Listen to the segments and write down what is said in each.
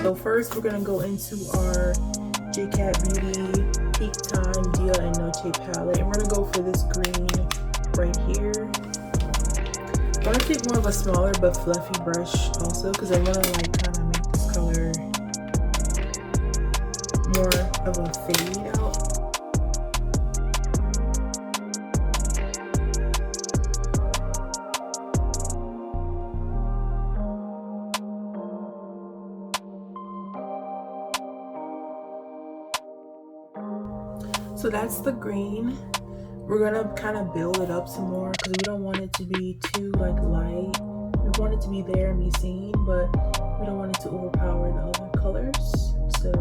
So first we're gonna go into our JCat Beauty Peak Time Ziyah and Noche palette, and we're gonna go for this green right here. I want to take more of a smaller but fluffy brush also, because I want to like kind of make this color more of a fade out. So that's the green. We're gonna kind of build it up some more because we don't want it to be too like light. We want it to be there and be seen, but we don't want it to overpower the other colors. So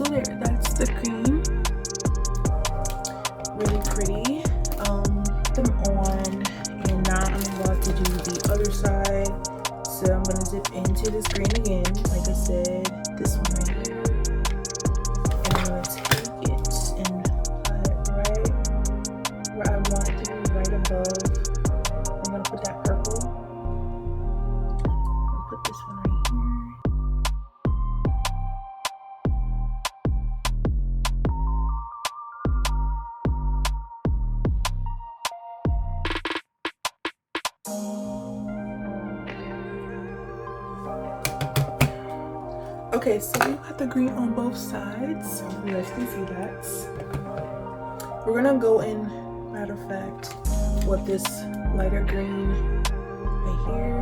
there, that's the green. Really pretty. Them on, and now I'm about to do the other side. So I'm gonna dip into this green again, like I said, this one right here, and I'm gonna take it and apply it right where I want it to be, right above. I'm gonna put that purple. I'll put this one right here. Okay, so we got the green on both sides. You guys can see that. We're gonna go in, matter of fact, with this lighter green right here.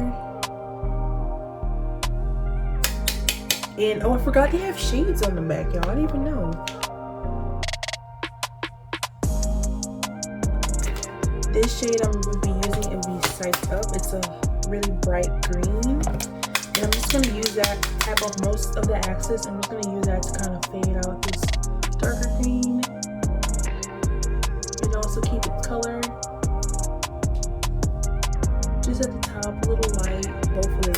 And oh, I forgot they have shades on the back, y'all. I didn't even know. This shade I'm gonna be using and be Psyched Up. It's a really bright green. And I'm just going to use that, tap off most of the access. I'm just going to use that to kind of fade out this darker green. And also keep its color just at the top, a little light. Hopefully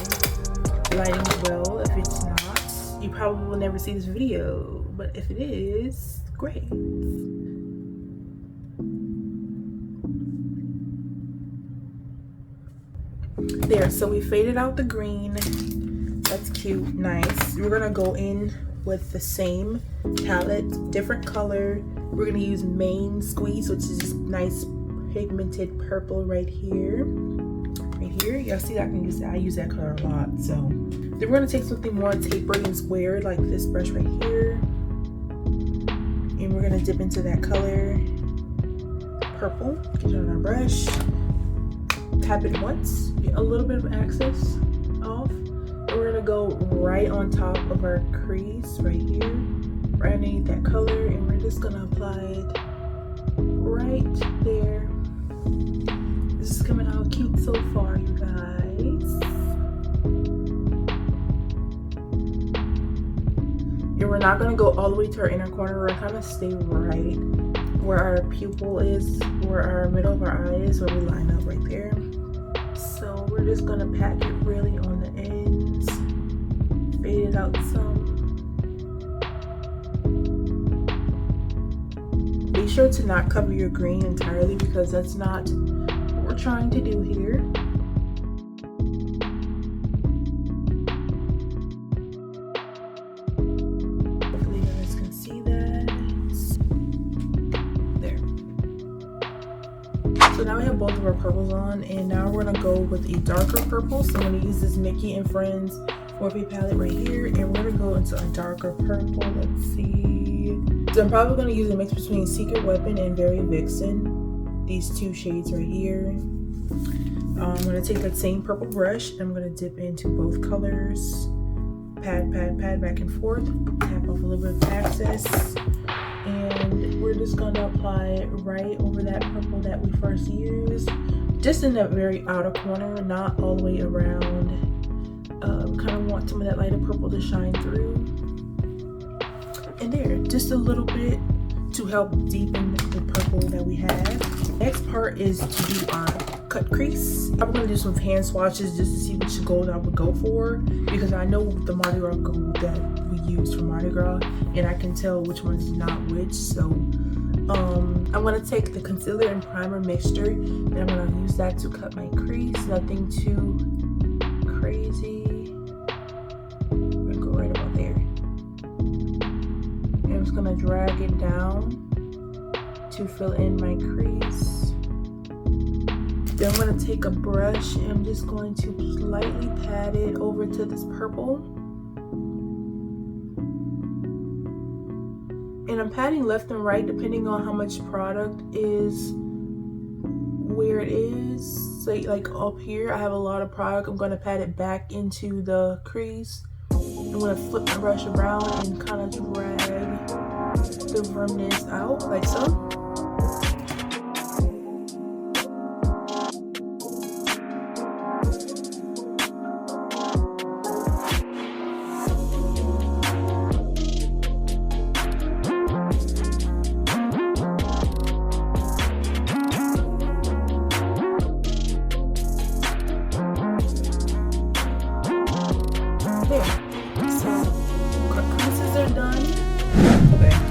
lighting well. If it's not, you probably will never see this video. But if it is, great. There, so we faded out the green. That's cute, nice. We're gonna go in with the same palette, different color. We're gonna use Main Squeeze, which is this nice pigmented purple right here. Right here, y'all see that I can use that. I use that color a lot. So then we're gonna take something more tapered and squared, like this brush right here, and we're gonna dip into that color, purple. Get it on our brush. Tap it once, get a little bit of access off, and we're gonna go right on top of our crease right here, right underneath that color, and we're just gonna apply it right there. This is coming out cute so far, you guys. And we're not gonna go all the way to our inner corner. We're gonna kind of stay right where our pupil is, where our middle of our eye is, where we line up right there. So we're just gonna pack it really on the ends, fade it out some. Be sure to not cover your green entirely because that's not what we're trying to do here. Hopefully you guys can see that. There. So now we have both of our purples on, and now we're gonna go with a darker purple. So I'm gonna use this Mickey and Friends Morphe palette right here, and we're gonna go into a darker purple. Let's see. So I'm probably gonna use a mix between Secret Weapon and Very Vixen. These two shades right here. I'm gonna take that same purple brush and I'm gonna dip into both colors. Pat, pat, pat back and forth. Tap off a little bit of access. And we're just gonna apply it right over that purple that we first used. Just in that very outer corner, not all the way around. Kind of want some of that lighter purple to shine through. And there, just a little bit to help deepen the purple that we have. Next part is to do our cut crease. I'm gonna do some hand swatches just to see which gold I would go for, because I know the Mardi Gras gold that we used for Mardi Gras, and I can tell which one's not which. So I'm gonna take the concealer and primer mixture and I'm gonna use that to cut my crease. Nothing too crazy. I'm gonna go right about there. And I'm just gonna drag it down to fill in my crease. Then I'm gonna take a brush and I'm just going to lightly pat it over to this purple. And I'm patting left and right depending on how much product is where it is. So like up here, I have a lot of product. I'm gonna pat it back into the crease. I'm gonna flip my brush around and kind of drag the remnants out like so.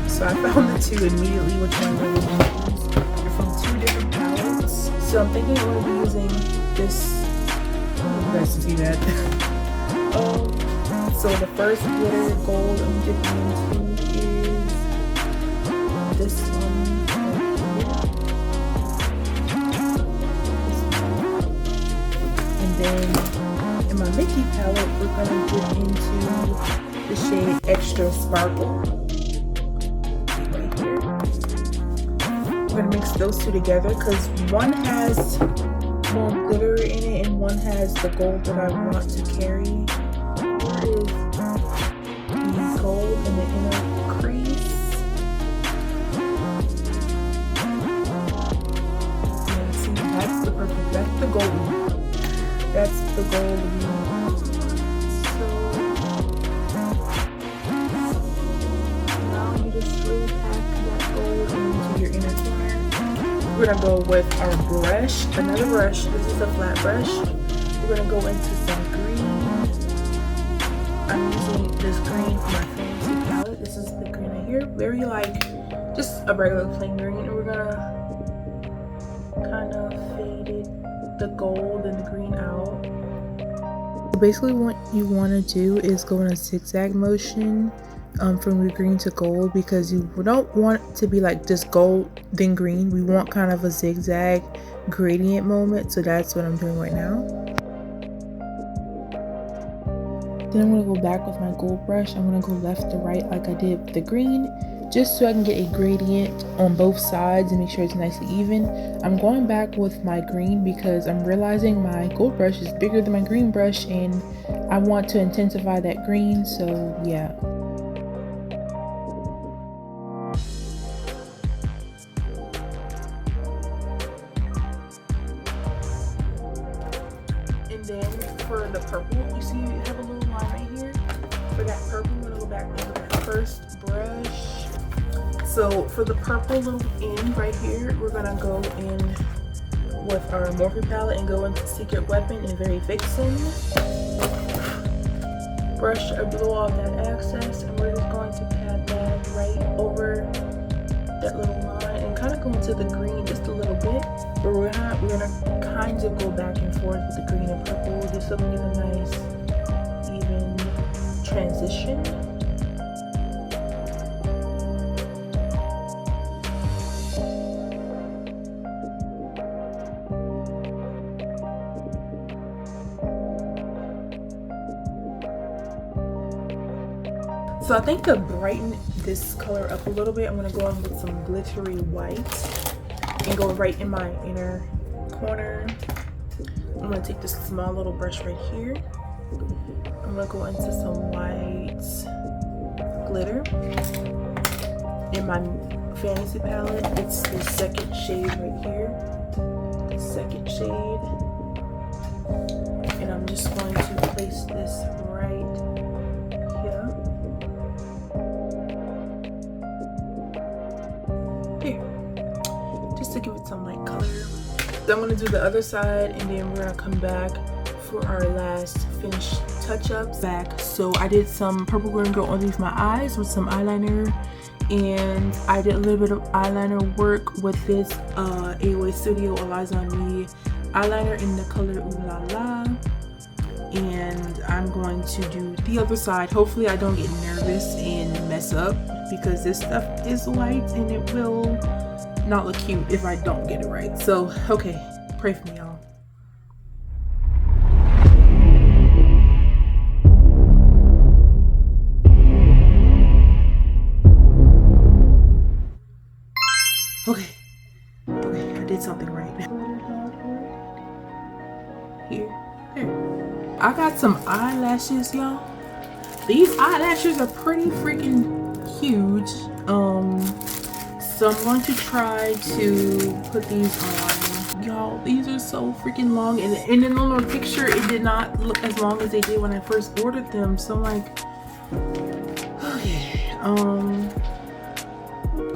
So I found the two immediately which one I'm going to use. They're from two different palettes. So I'm thinking I'm going to be using this. You guys can see that. So the first glitter gold I'm dipping into is this one right here. And then in my Mickey palette, we're going to dip into the shade Extra Sparkle. I'm gonna mix those two together because one has more glitter in it and one has the gold that I want to carry. Here is the gold in the inner crease. Yeah, see, that's the perfect, that's the golden. That's the golden. So now you just really pack that gold into your inner corner. We're gonna go with our brush, another brush. This is a flat brush. We're gonna go into some green. I'm using this green for my fancy palette. This is the green right here. Very like just a regular plain green. And we're gonna kind of fade it, the gold and the green out. Basically, what you want to do is go in a zigzag motion. From your green to gold, because you don't want it to be like just gold then green. We want kind of a zigzag gradient moment, so that's what I'm doing right now. Then I'm going to go back with my gold brush. I'm going to go left to right like I did with the green, just so I can get a gradient on both sides and make sure it's nicely even. I'm going back with my green because I'm realizing my gold brush is bigger than my green brush and I want to intensify that green, so yeah. Then for the purple, you see you have a little line right here. For that purple, I'm gonna go back over that first brush. So for the purple little end right here, we're gonna go in with our Morphe palette and go into Secret Weapon and Very Vixen. Brush or blow off that excess, and we're just going to pat that right over that little line and kind of go into the green just a little bit. But we're gonna kind of go back and forth with the green and purple just so we get a nice even transition. So I think to brighten this color up a little bit, I'm gonna go in with some glittery white and go right in my inner corner. I'm gonna take this small little brush right here. I'm gonna go into some white glitter in my fantasy palette. It's the second shade right here, the second shade, and I'm just going to place this right here, just to give it some light color. Then I'm going to do the other side, and then we're going to come back for our last finished touch-ups. So I did some purple glitter underneath my eyes with some eyeliner and I did a little bit of eyeliner work with this AOA Studio Eliza on Me eyeliner in the color Ooh La La. And I'm going to do the other side. Hopefully I don't get nervous and mess up, because this stuff is white and it will not look cute if I don't get it right. So okay, pray for me, y'all. Okay, I did something right. Here, there. I got some eyelashes, y'all. These eyelashes are pretty freaking huge. So I'm going to try to put these on. Y'all, these are so freaking long, and then on the picture it did not look as long as they did when I first ordered them. So I'm like, okay,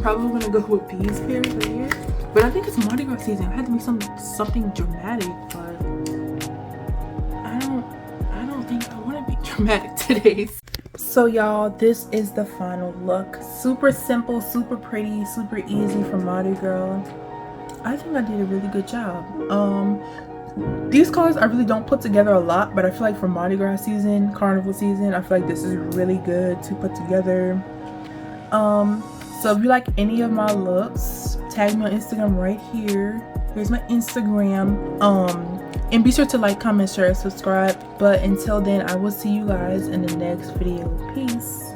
probably gonna go with these pairs right here. But I think it's Mardi Gras season. It had to be something dramatic, but I don't think I want to be dramatic today. So y'all, this is the final look. Super simple, super pretty, super easy for Mardi Gras. I think I did a really good job. These colors I really don't put together a lot, but I feel like for Mardi Gras season, carnival season, I feel like this is really good to put together. So if you like any of my looks, tag me on Instagram right here. Here's my Instagram. And be sure to like, comment, share, and subscribe. But until then, I will see you guys in the next video. Peace.